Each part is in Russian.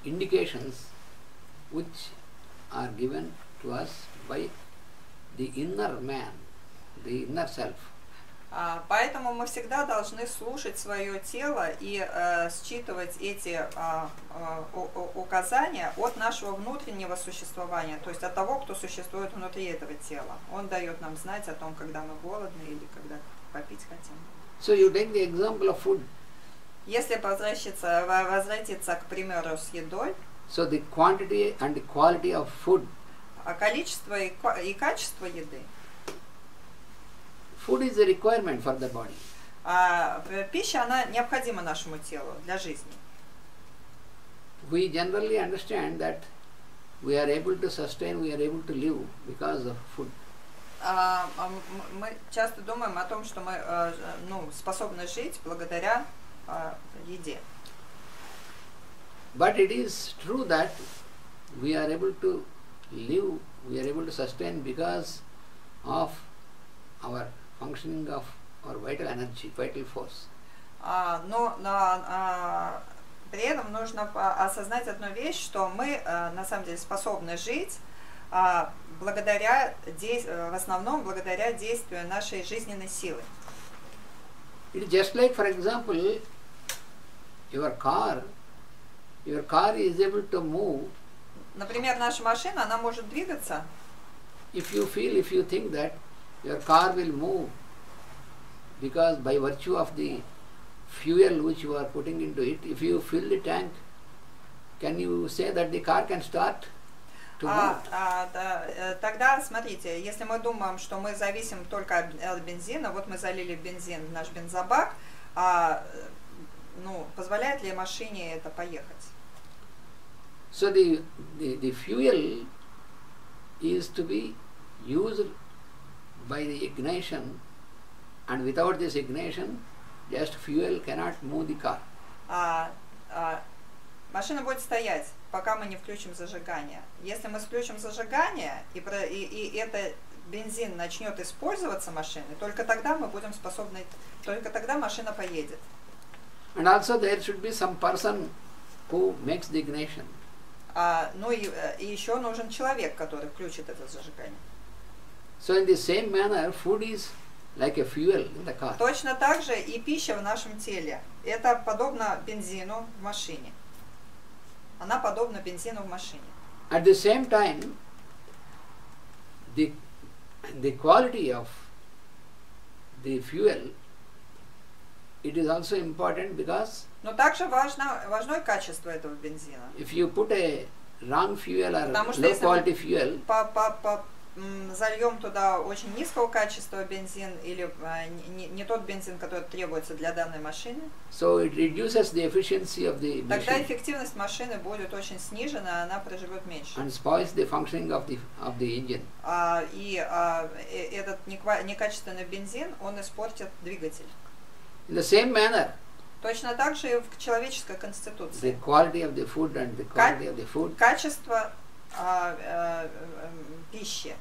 indications which are given to us by the inner man, the inner self. Поэтому мы всегда должны слушать свое тело и считывать эти указания от нашего внутреннего существования, то есть от того, кто существует внутри этого тела. Он дает нам знать о том, когда мы голодны или когда попить хотим. So you take the example of food. Если возвратиться к примеру с едой, so the quantity and the quality of food. Количество и качество еды. Food is a requirement for the body. Пища, она необходима нашему телу для жизни. We generally understand that we are able to sustain, we are able to live because of food. Мы часто думаем о том, что мы способны жить благодаря еде. But it is true that we are able to live, we are able to sustain because of our functioning of our vital energy, vital force. Но при этом нужно осознать одну вещь, что мы на самом деле способны жить благодаря, в основном благодаря действию нашей жизненной силы. It is just like, for example, your car is able to move. Например, наша машина, она может двигаться. If you think that your car will move because by virtue of the fuel which you are putting into it, if you fill the tank, can you say that the car can start to move? Тогда, смотрите, если мы думаем, что мы зависим только от бензина, вот мы залили бензин в наш бензобак, позволяет ли машине это поехать? So the fuel is to be used by the ignition, and without this ignition, just fuel cannot move the car. Машина будет стоять, пока мы не включим зажигание. Если мы включим зажигание, и это бензин начнет использоваться машиной, только тогда мы будем способны, только тогда машина поедет. And also there should be some person who makes the ignition. И еще нужен человек, который включит это зажигание. So in the same manner, food is like a fuel in the car. Точно так же и пища в нашем теле. Это подобно бензину в машине. Она подобна бензину в машине. At the same time, the quality of the fuel, it is also important because Но также важно и качество этого бензина. if you put a wrong fuel or low quality fuel, зальем туда очень низкого качества бензин или не тот бензин, который требуется для данной машины, so it reduces the efficiency of the тогда machine эффективность машины будет очень снижена, она проживет меньше. and spoils the functioning of the engine. Этот некачественный бензин, он испортит двигатель. In the same manner, точно так же и в человеческой конституции. the quality of the food and the quality of the food, качество пищи,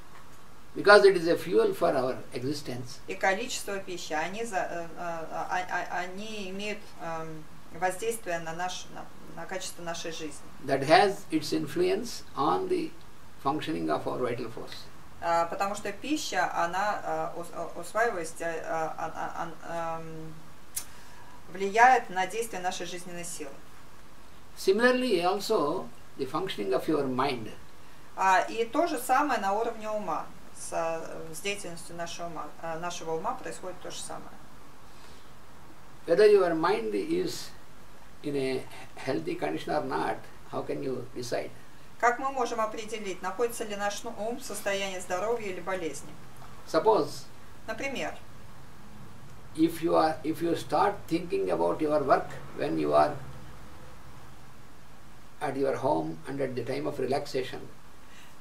because it is a fuel for our existence, и количество пищи, они имеют воздействие на качество нашей жизни. that has its influence on the functioning of our vital force. Потому что пища, она усваиваясь, влияет на действие нашей жизненной силы. Similarly, also the functioning of your mind. И то же самое на уровне ума. С деятельностью нашего ума происходит то же самое. Whether your mind is in a healthy condition or not, how can you decide? Как мы можем определить, находится ли наш ум в состоянии здоровья или болезни? Suppose, например, if you start thinking about your work when you are at your home and at the time of relaxation,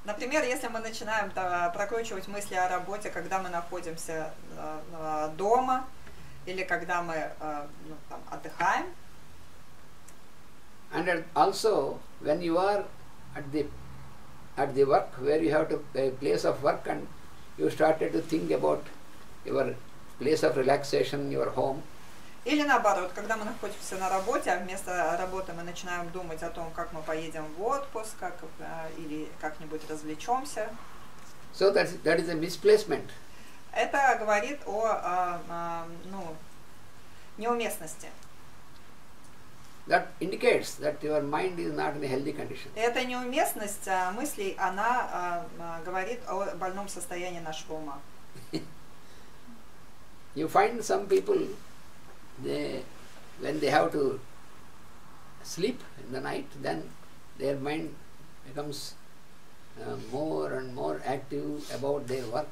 например, если мы начинаем прокручивать мысли о работе, когда мы находимся дома или когда мы отдыхаем, and also when you are at the work where you have a place of work and you started to think about your place of relaxation, your home. Или наоборот, когда мы находимся на работе, а вместо работы мы начинаем думать о том, как мы поедем в отпуск, или как-нибудь развлечемся. So that is a misplacement. Это говорит о неуместности. That indicates that your mind is not in a healthy condition. Эта неуместность мыслей, она говорит о больном состоянии нашего ума. You find some people, when they have to sleep in the night, then their mind becomes more and more active about their work,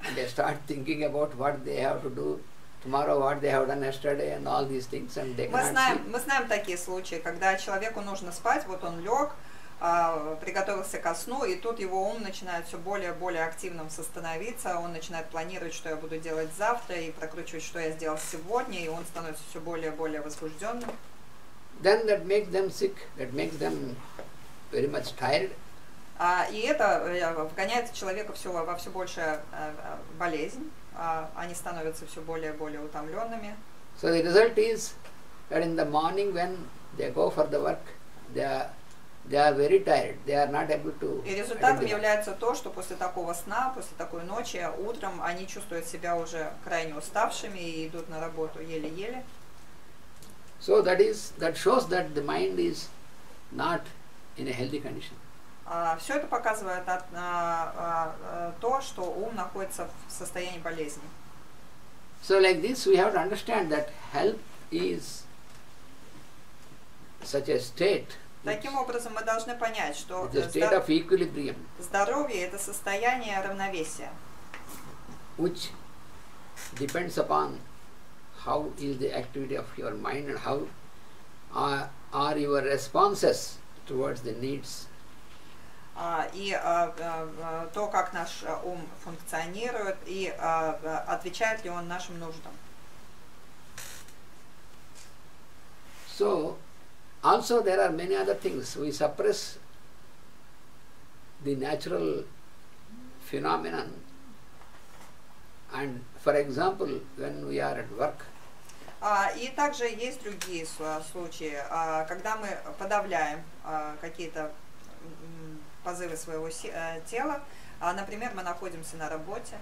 and they start thinking about what they have to do tomorrow, what they have done yesterday, and all these things, and they cannot sleep. Мы знаем такие случаи, когда человеку нужно спать, вот он лег, приготовился ко сну, и тут его ум начинает все более и более активным становиться, он начинает планировать, что я буду делать завтра, и прокручивать, что я сделал сегодня, и он становится все более и более возбужденным. Then that makes them sick, that makes them very much tired. И это вгоняет человека во все большую болезнь, они становятся все более и более утомленными. So the result is that in the morning when they go for the work, they are very tired. They are not able to. И результатом является то, что после такого сна, после такой ночи, утром они чувствуют себя уже крайне уставшими и идут на работу еле-еле. So that shows that the mind is not in a healthy condition. Все это показывает то, что ум находится в состоянии болезни. So like this we have to understand that health is such a state. Таким образом, мы должны понять, что здоровье – это состояние равновесия, which depends upon how is the activity of your mind and how are your responses towards the needs. И то, как наш ум функционирует, и отвечает ли он нашим нуждам. So, also there are many other things. We suppress the natural phenomenon, and for example, when we are at work. И также есть другие случаи, когда мы подавляем какие-то позывы своего тела. Например, мы находимся на работе.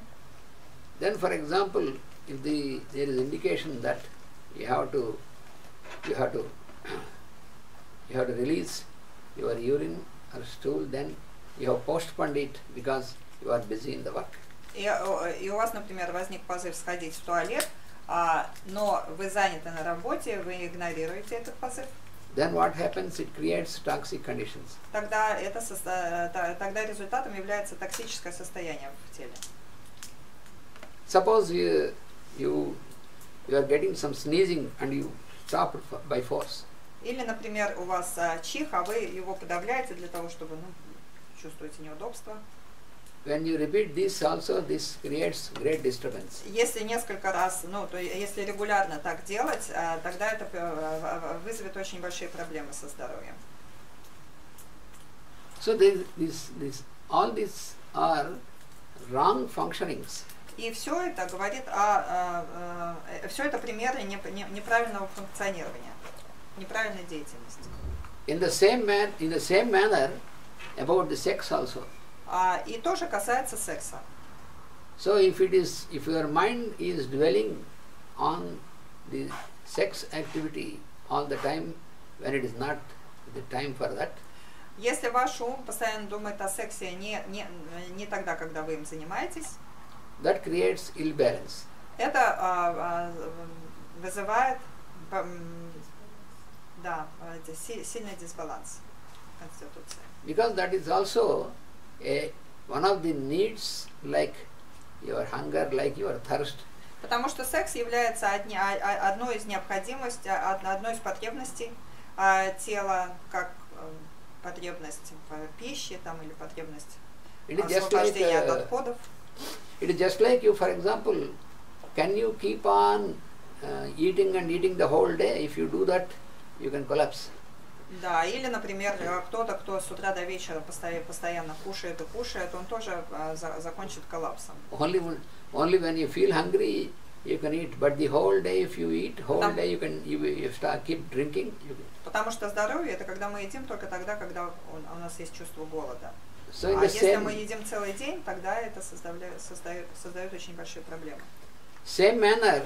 Then, for example, if there is indication that you have to release your urine or stool, then you have postponed it because you are busy in the work. И у вас, например, возник позыв сходить в туалет, но вы заняты на работе, вы игнорируете этот позыв. Then what happens? It creates toxic conditions. Тогда результатом является токсическое состояние в теле. Suppose you are getting some sneezing and you stop by force. Или, например, у вас чих, а вы его подавляете для того, чтобы чувствуете неудобство. When you repeat this also, this creates great disturbance. Если несколько раз, то если регулярно так делать, тогда это вызовет очень большие проблемы со здоровьем. So all these are wrong functionings. И все это говорит все это примеры неправильного функционирования, неправильной деятельности. In the same manner, about the sex also. И тоже касается секса. So if your mind is dwelling on the sex activity all the time when it is not the time for that. Если ваш ум постоянно думает о сексе не тогда, когда вы им занимаетесь, that creates ill balance. Это вызывает сильный дисбаланс в конституции. Because that is also one of the needs, like your hunger, like your thirst. Потому что секс является одной из необходимостей, одной из потребностей тела, как потребность в пище или потребность освобождения от отходов. It is just like you, for example, can you keep on eating and eating the whole day? If you do that, you can collapse. Да, или, например, кто-то, кто с утра до вечера постоянно кушает и кушает, он тоже закончит коллапсом. Only when you feel hungry, you can eat, but the whole day if you eat, whole day you start keep drinking. Потому что здоровье это когда мы едим только тогда, когда у нас есть чувство голода. So А если мы едим целый день, тогда это создает очень большие проблемы. Same manner,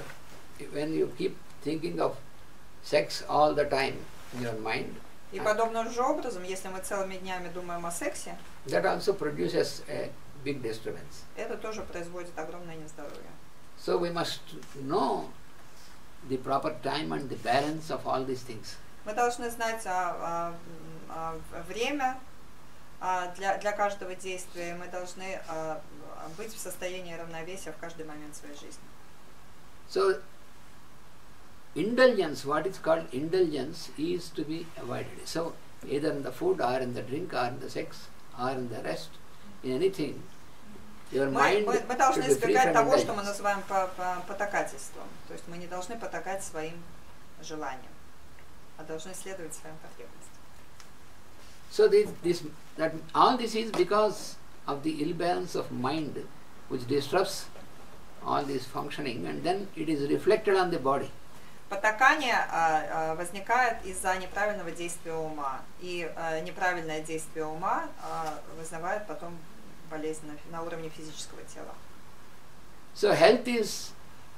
when you keep thinking of sex all the time in your mind, и подобным же образом, если мы целыми днями думаем о сексе, that also produces a big disturbance. Это тоже производит огромное нездоровье. So we must know the proper time and the balance of all these things. Мы должны знать время для каждого действия, мы должны быть в состоянии равновесия в каждый момент своей жизни. So, indulgence, what is called indulgence, is to be avoided. So, either in the food or in the drink or in the sex or in the rest, in anything, your mind мы должны should be free избегать from того, что мы indulgence. называем потакательством. То есть мы не должны потакать своим желаниям, а должны следовать своим потребностям. So, all this is because of the ill balance of mind, which disrupts all this functioning, and then it is reflected on the body. Потакание возникает из-за неправильного действия ума, и неправильное действие ума вызывает потом болезнь на уровне физического тела. So, health is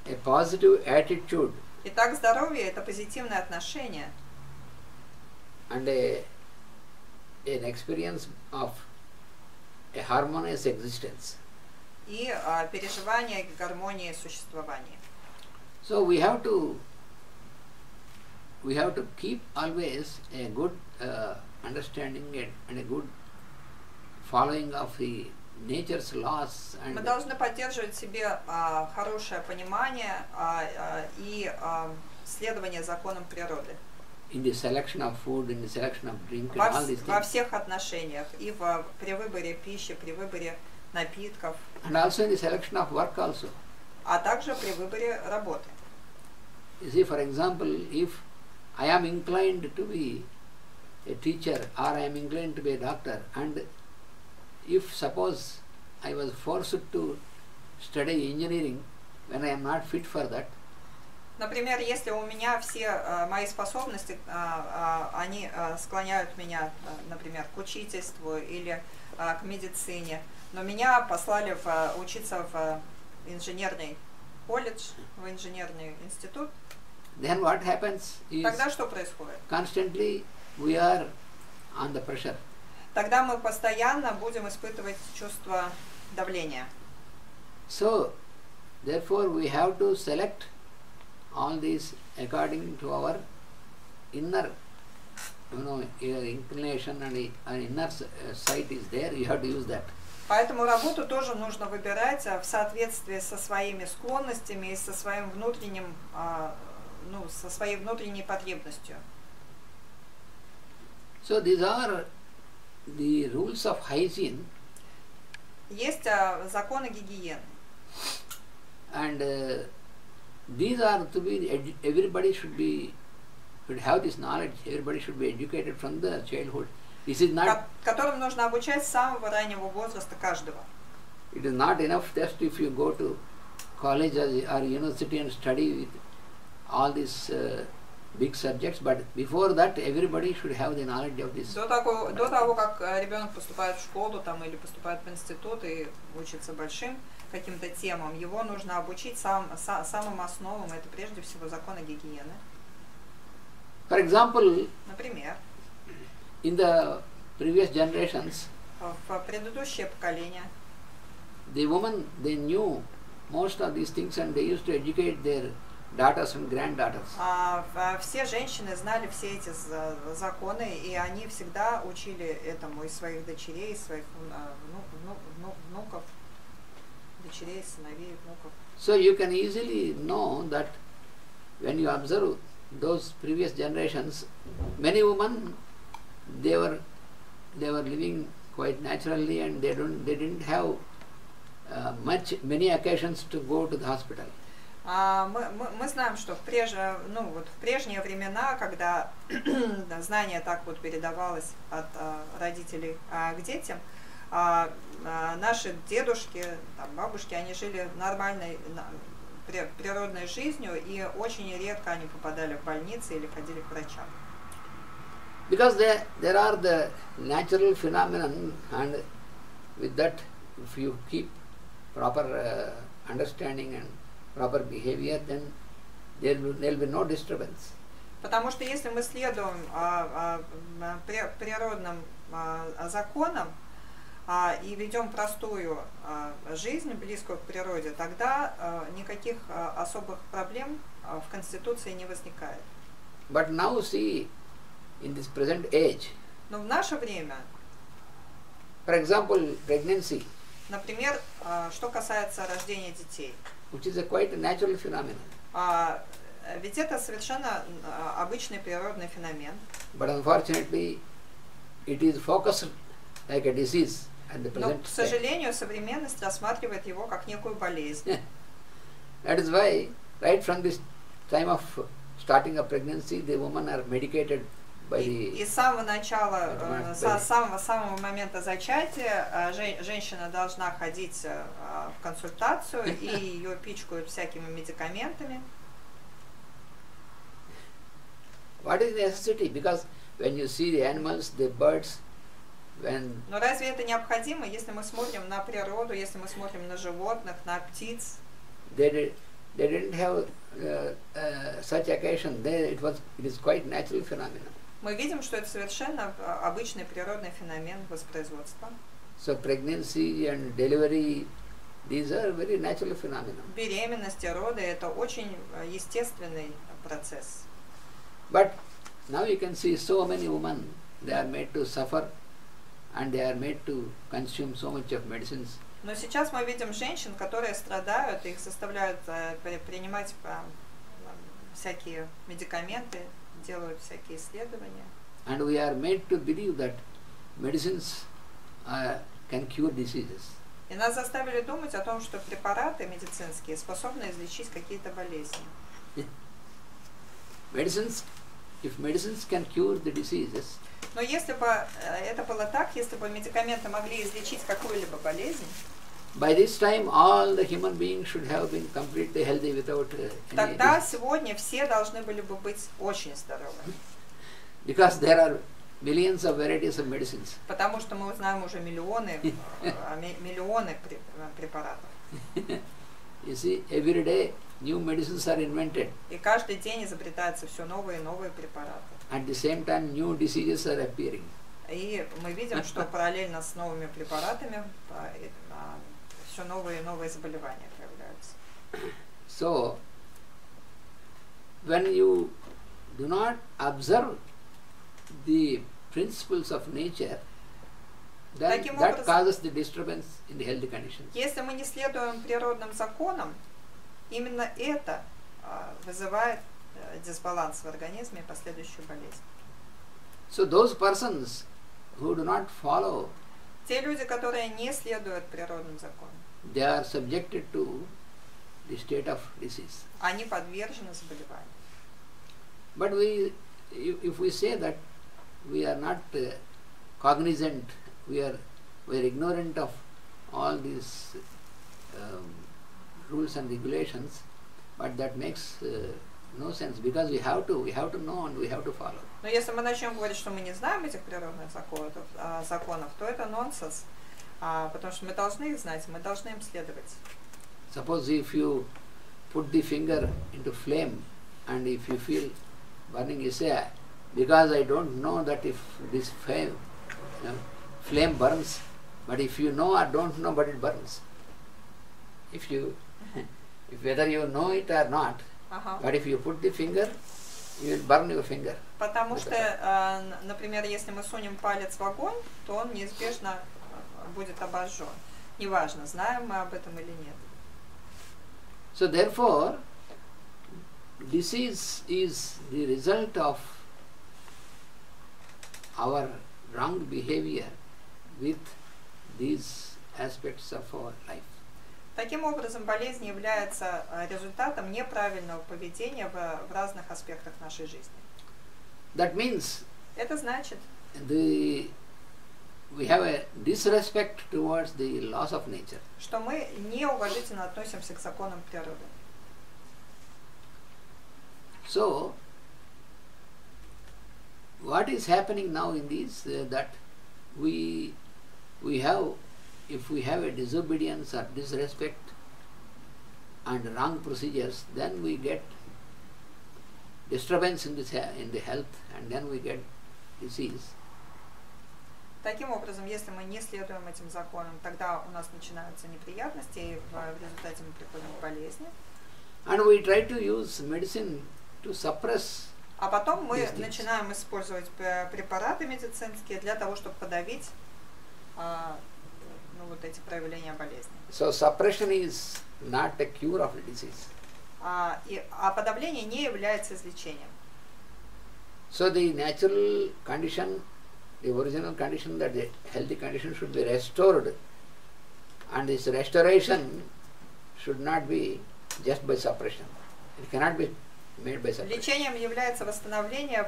a positive attitude. Итак, здоровье это позитивное отношение. And an experience of a harmonious existence. И переживание гармонии существования. So we have to keep always a good understanding and a good following of the nature's laws. And мы должны поддерживать в себе хорошее понимание и следование законам природы. in the selection of food, in the selection of drink, and all these things. Во всех отношениях, и при выборе пищи, при выборе напитков. And also in the selection of work also. А также при выборе работы. You see, for example, if I am inclined to be a teacher or I am inclined to be a doctor, and if suppose I was forced to study engineering when I am not fit for that, например, если у меня все мои способности, они склоняют меня, например, к учительству или к медицине, но меня послали учиться в инженерный колледж, в инженерный институт, then what happens is тогда что происходит? constantly we are on the pressure. Тогда мы постоянно будем испытывать чувство давления. So, therefore we have to select all these according to our inner, inclination and inner sight is there, you have to use that. Поэтому работу тоже нужно выбирать в соответствии со своими склонностями и со своим внутренним, со своей внутренней потребностью. So these are the rules of hygiene. Есть законы гигиены. And these are to be, everybody should have this knowledge, everybody should be educated from the childhood. This is not, которым нужно обучать с самого раннего возраста каждого. it is not enough just if you go to college or university and study with all these big subjects, but before that everybody should have the knowledge of this. До того, как ребенок поступает в школу там, или поступает в институт и учится большим каким-то темам, его нужно обучить самым основам, это прежде всего законы гигиены. For example, например, in the previous generations, в предыдущее поколение, the women, they knew most of these things and they used to educate their daughters and granddaughters. Все женщины знали все эти законы, и они всегда учили этому и своих дочерей, и своих внуков, дочерей, сыновей, внуков. So you can easily know that when you observe those previous generations, many women, they were living quite naturally and they didn't have many occasions to go to the hospital. Мы знаем, что в прежние времена, когда знание так вот передавалось от родителей к детям, наши дедушки, бабушки, они жили нормальной, природной жизнью, и очень редко они попадали в больницы или ходили к врачам. Because there are the natural phenomenon, and with that, if you keep proper understanding and proper behavior, then there will be no disturbance. Потому что если мы следуем природным законам и ведем простую жизнь, близкую к природе, тогда никаких особых проблем в Конституции не возникает. But now see, in this present age, Но в наше время, for example, pregnancy, например, что касается рождения детей, which is a quite a natural phenomenon. Ведь это совершенно обычный природный феномен. But unfortunately, it is focused like a disease at the present Но, к сожалению, современность рассматривает его как некую болезнь. That is why, right from this time of starting a pregnancy, the women are medicated by the... И с самого начала, с самого момента зачатия женщина должна ходить в консультацию, и ее пичкают всякими медикаментами. What is necessity? Because when you see the animals, the birds, when... Но разве это необходимо, если мы смотрим на природу, если мы смотрим на животных, на птиц? They didn't have such occasion. It is quite natural phenomenon. Мы видим, что это совершенно обычный природный феномен воспроизводства. So pregnancy and delivery, these are very natural phenomena. Беременность и роды – это очень естественный процесс. But now you can see so many women, they are made to suffer and they are made to consume so much of medicines. Но сейчас мы видим женщин, которые страдают, их заставляют принимать всякие медикаменты, делают всякие исследования. And we are made to believe that medicines can cure diseases. И нас заставили думать о том, что препараты медицинские способны излечить какие-то болезни. If medicines can cure the diseases, но если бы это было так, если бы медикаменты могли излечить какую-либо болезнь, by this time all the human beings should have been completely healthy without тогда сегодня все должны были бы быть очень здоровы. Because there are billions of varieties of medicines. Потому что мы знаем уже миллионы препаратов. You see, every day new medicines are invented. И каждый день изобретаются все новые и новые препараты. At the same time, new diseases are appearing. И мы видим, что параллельно с новыми препаратами все новые и новые заболевания появляются. So, when you do not observe the principles of nature, then that causes the disturbance in the healthy conditions. Если мы не следуем природным законам, именно это вызывает дисбаланс в организме и последующую болезнь. So those persons who do not follow, те люди, которые не следуют природным законам, they are subjected to the state of disease. Они подвержены заболеванию. But if we say that we are not cognizant, we are ignorant of all these rules and regulations, but that makes no sense, because we have to know and we have to follow. Но если мы начнем говорить, что мы не знаем этих природных законов, то это нонсенс, потому что мы должны их знать, мы должны им следовать. Suppose if you put the finger into flame and if you feel burning, you say, because I don't know that if this flame burns, but if you know or don't know, but it burns. If whether you know it or not, but if you put the finger, you will burn your finger. Потому что, например, если мы сунем палец в огонь, то он неизбежно будет обожжен. Неважно, знаем мы об этом или нет. So therefore, disease is the result of our wrong behavior with these aspects of our life. Таким образом, болезнь является результатом неправильного поведения в разных аспектах нашей жизни. That means это значит, we have a disrespect towards the laws of nature. Что мы неуважительно относимся к законам природы. So, what is happening now in this, that we have, if we have a disobedience or disrespect and wrong procedures, then we get disturbance in the health, and then we get disease. Таким образом, если мы не следуем этим законам, тогда у нас начинаются неприятности, и в результате мы приходим к болезни. And we try to use medicine to suppress. А потом мы начинаем использовать препараты медицинские для того, чтобы подавить вот эти проявления болезни. So suppression is not a cure of the disease. А подавление не является излечением. So the natural condition, the original condition, that the healthy condition should be restored, and this restoration should not be just by suppression. It cannot be made by suppression. Лечением является восстановление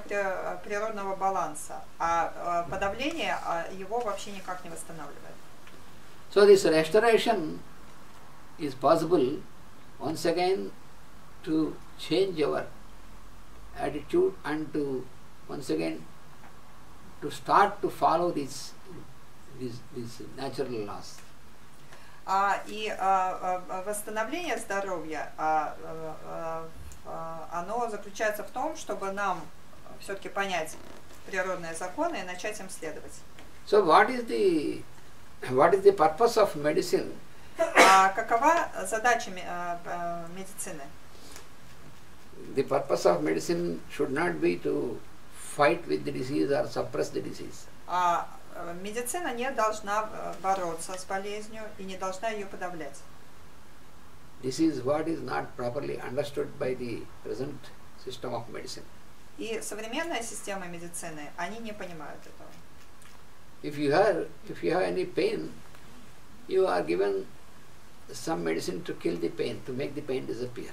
природного баланса, а подавление его вообще никак не восстанавливает. So this restoration is possible once again to change our attitude and to once again to start to follow these natural laws. И восстановление здоровья, оно заключается в том, чтобы нам все-таки понять природные законы и начать им следовать. So what is the purpose of medicine? Какова задача медицины? The purpose of medicine should not be to fight with the disease or suppress the disease. Медицина не должна бороться с болезнью и не должна ее подавлять. This is what is not properly understood by the present system of medicine. И современная система медицины, они не понимают этого. If you have any pain, you are given some medicine to kill the pain, to make the pain disappear.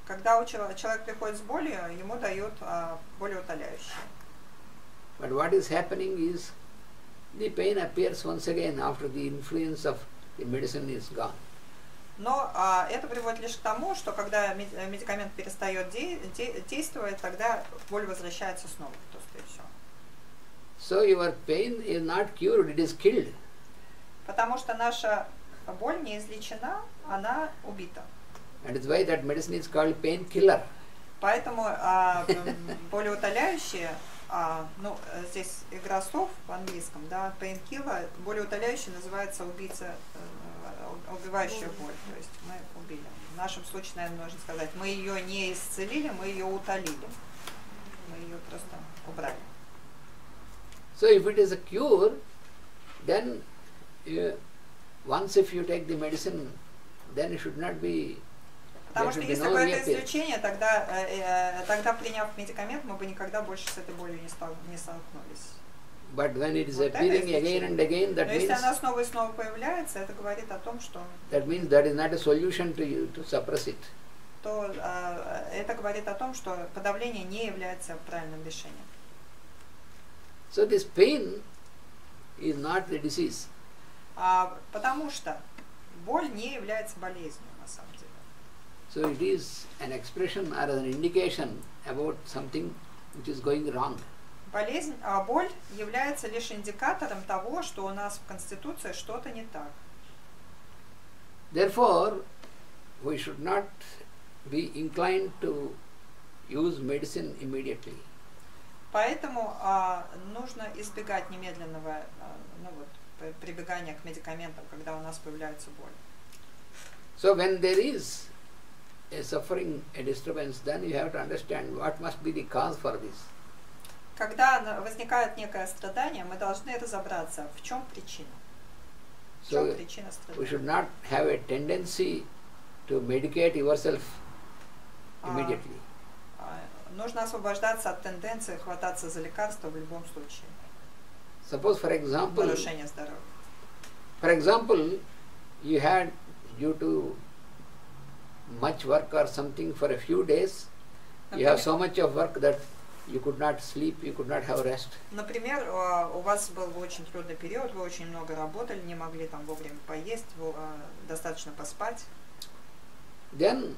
Когда человек приходит с болью, ему дают болеутоляющее. But what is happening is the pain appears once again after the influence of the medicine is gone. Но это приводит лишь к тому, что когда медикамент перестает действовать, тогда боль возвращается снова. Просто и все. So your pain is not cured, it is killed. Потому что наша боль не излечена, она убита. That is why that medicine is called painkiller. Поэтому болеутоляющие, здесь игра слов в английском, да, painkiller, болеутоляющий называется убивающая боль. То есть мы убили. В нашем случае, наверное, нужно сказать, мы ее не исцелили, мы ее утолили. Мы ее просто убрали. So if it is a cure, then once if you take the medicine, then it should not be. Потому что если бы это излечение, тогда приняв медикамент, мы бы никогда больше с этой болью не столкнулись. But when it is appearing again and again, that means. Но если она снова и снова появляется, это говорит о том, что. That means that is not a solution to you to suppress it. То это говорит о том, что подавление не является правильным решением. So this pain is not the disease. Потому что боль не является болезнью на самом деле. So it is an expression or an indication about something which is going wrong. Боль является лишь индикатором того, что у нас в Конституции что-то не так. Therefore, we should not be inclined to use medicine immediately. Поэтому нужно избегать немедленного прибегания к медикаментам, когда у нас появляется боль. So when there is a suffering, a disturbance, then you have to understand what must be the cause for this. Когда возникает некое страдание, мы должны разобраться, в чем причина. В чем причина страдания. We should not have a tendency to medicate yourself immediately. Нужно освобождаться от тенденции хвататься за лекарства в любом случае. Suppose, for example, нарушение здоровья. For example, you had, due to much work or something for a few days, you have so much of work that you could not sleep, you could not have rest. Например, у вас был очень трудный период, вы очень много работали, не могли там вовремя поесть, достаточно поспать. Then,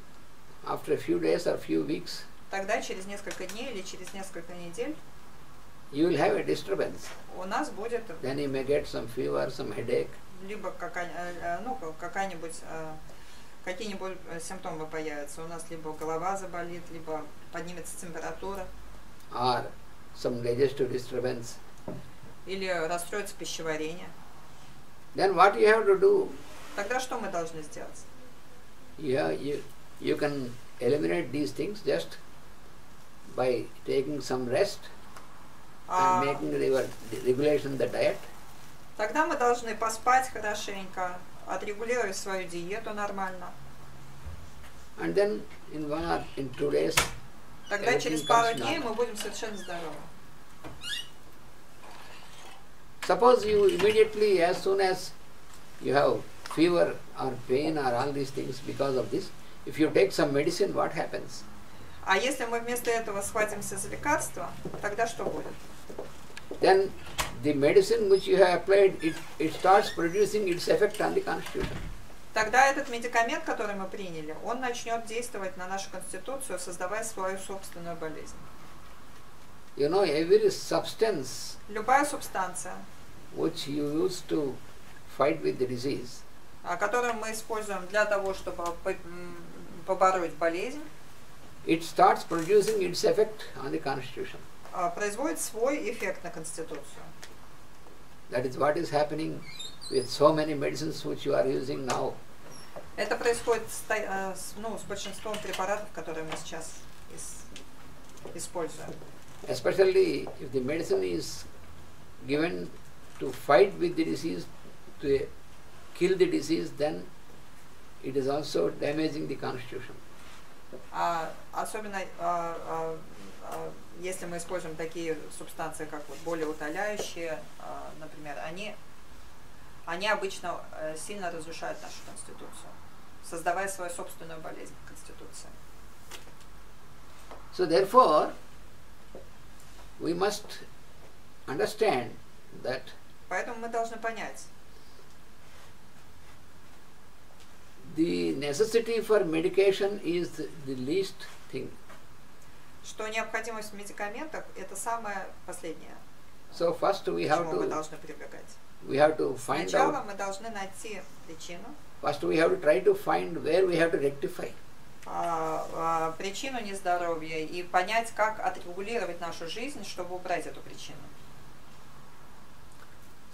after a few days or few weeks, тогда через несколько дней или через несколько недель you will have a disturbance. у нас будет Then you may get some fever, some headache. либо какие-нибудь симптомы появятся. У нас либо голова заболит, либо поднимется температура. Or some digestive disturbance. Или расстроится пищеварение. Then what you have to do? Тогда что мы должны сделать? You can eliminate these things just by taking some rest and making regulation the diet. Тогда мы должны поспать хорошенько, отрегулировать свою диету нормально. And then in 1 or 2 days, тогда через пару дней мы будем совершенно здоровы. Suppose you immediately, as soon as you have fever or pain or all these things because of this, if you take some medicine, what happens? А если мы вместо этого схватимся за лекарство, тогда что будет? Then the medicine which you have applied, it starts producing its effect on the constitution. Тогда этот медикамент, который мы приняли, он начнет действовать на нашу конституцию, создавая свою собственную болезнь. You know, every substance любая субстанция, which you use to fight with the disease, которую мы используем для того, чтобы побороть болезнь, it starts producing its effect on the constitution. Производит свой эффект на конституцию. That is what is happening with so many medicines which you are using now. Это происходит с большинством препаратов, которые мы сейчас используем. Especially if the medicine is given to fight with the disease, to kill the disease, then it is also damaging the constitution. Особенно если мы используем такие субстанции, как более утоляющие, например, они обычно сильно разрушают нашу конституцию, создавая свою собственную болезнь в конституции. So therefore, we must understand that поэтому мы должны понять, the necessity for medication is the least thing. Что необходимость в медикаментах это самое последнее. So first we have мы должны прибегать. We have to find Сначала out. мы должны найти причину. First we have to try to find where we have to rectify. Причину нездоровья и понять, как отрегулировать нашу жизнь, чтобы убрать эту причину.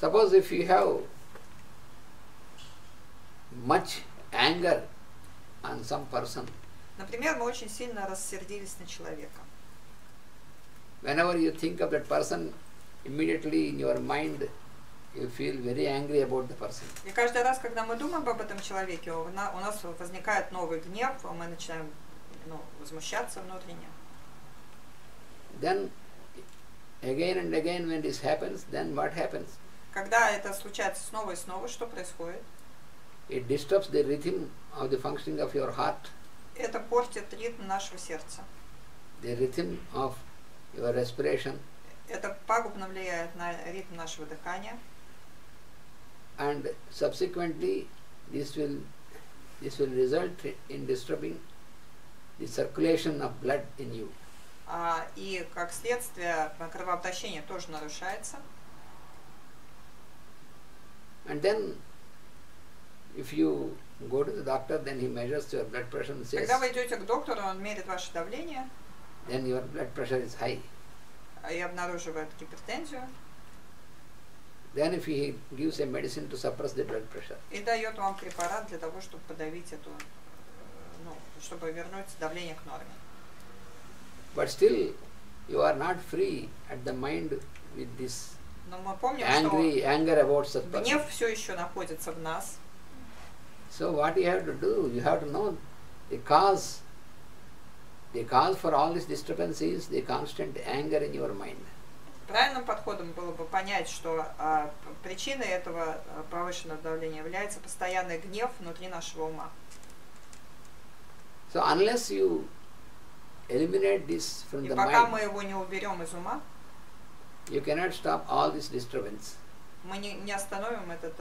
Suppose if you have much anger on some person, например, мы очень сильно рассердились на человека. Whenever you think of that person, immediately in your mind you feel very angry about the person. И каждый раз, когда мы думаем об этом человеке, у нас возникает новый гнев, мы начинаем возмущаться внутренне. Then again and again when this happens, then what happens? Когда это случается снова и снова, что происходит? It disturbs the rhythm of the functioning of your heart. Это портит ритм нашего сердца. The rhythm of your respiration. Это пагубно влияет на ритм нашего дыхания. And subsequently this will result in disturbing the circulation of blood in you. И как следствие кровообращение тоже нарушается. And then if you go to the doctor, then he measures your blood pressure and says, когда вы идете к доктору, он мерит ваше давление, then your blood pressure is high. И обнаруживает гипертензию. Then if he gives a medicine to suppress the blood pressure. И дает вам препарат для того, чтобы подавить эту, чтобы вернуть давление к норме. But still, you are not free at the mind with this Но мы помним, anger about such person. Гнев все еще находится в нас. So what you have to do, you have to know the cause. The cause for all this disturbance is the constant anger in your mind. Правильным подходом было бы понять, что причиной этого повышенного давления является постоянный гнев внутри нашего ума. So unless you eliminate this from the пока mind, мы его не уберем из ума, you cannot stop all this disturbance. Мы не остановим этот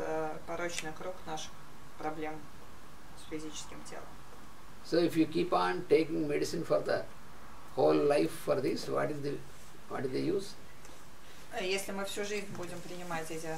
порочный круг наших проблем с физическим телом. So if you keep on taking medicine for the whole life for this, what is the use? Если мы всю жизнь будем принимать эти